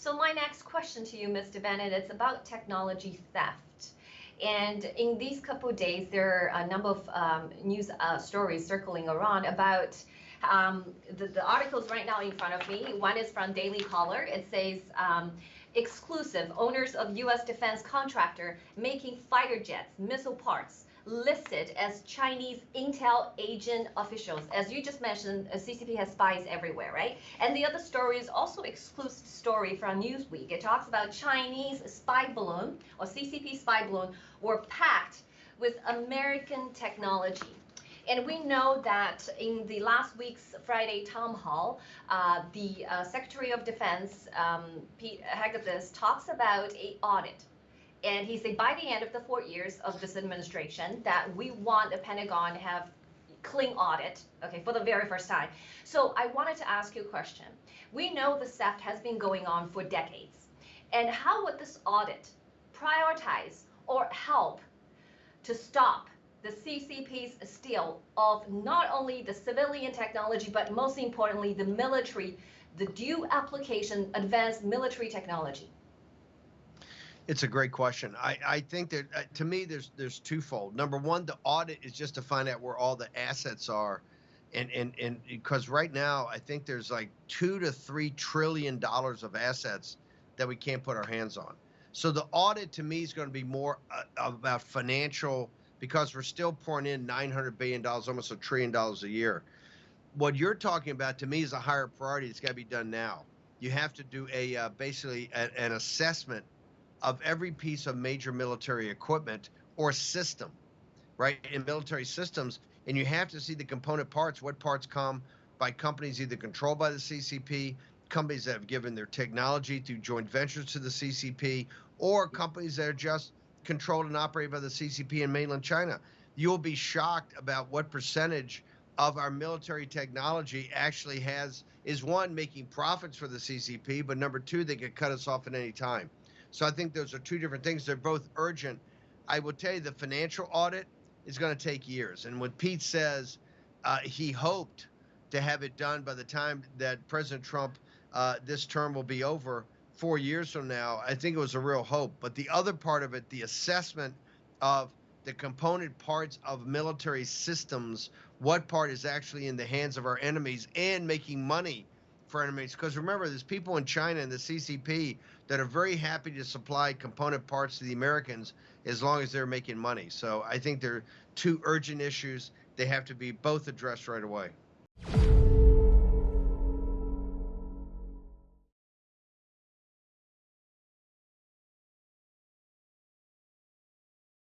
So my next question to you, Mr. Bennett, it's about technology theft. And in these couple of days, there are a number of news stories circling around about the articles right now in front of me. One is from Daily Caller. It says, exclusive owners of U.S. defense contractor making fighter jets, missile parts listed as Chinese intel agent officials. As you just mentioned, CCP has spies everywhere, right? And the other story is also exclusive story from Newsweek. It talks about Chinese spy balloon or CCP spy balloon were packed with American technology. And we know that in the last week's Friday town hall, the Secretary of Defense, Pete Hegseth, talks about an audit. And he said by the end of the 4 years of this administration that we want the Pentagon to have clean audit, okay, for the very first time. So I wanted to ask you a question. We know the theft has been going on for decades. And how would this audit prioritize or help to stop the CCP's steal of not only the civilian technology, but most importantly, the military, the dual application advanced military technology? It's a great question. I think that to me, there's twofold. Number one, the audit is just to find out where all the assets are. And because right now, I think there's like $2 to $3 trillion of assets that we can't put our hands on. So the audit to me is going to be more about financial, because we're still pouring in $900 billion, almost $1 trillion a year. What you're talking about to me is a higher priority. It's got to be done now. You have to do a basically an assessment of every piece of major military equipment or system, right, in military systems, and you have to see the component parts, what parts come by companies either controlled by the CCP, companies that have given their technology through joint ventures to the CCP, or companies that are just controlled and operated by the CCP in mainland China. You'll be shocked about what percentage of our military technology actually is one, making profits for the CCP, but number two, they could cut us off at any time. So I think those are two different things. They're both urgent. I will tell you the financial audit is going to take years. And when Pete says he hoped to have it done by the time that President Trump, this term will be over 4 years from now, I think it was a real hope. But the other part of it, the assessment of the component parts of military systems, what part is actually in the hands of our enemies and making money for enemies. Because remember, there's people in China and the CCP that are very happy to supply component parts to the Americans as long as they're making money. So I think they're two urgent issues. They have to be both addressed right away.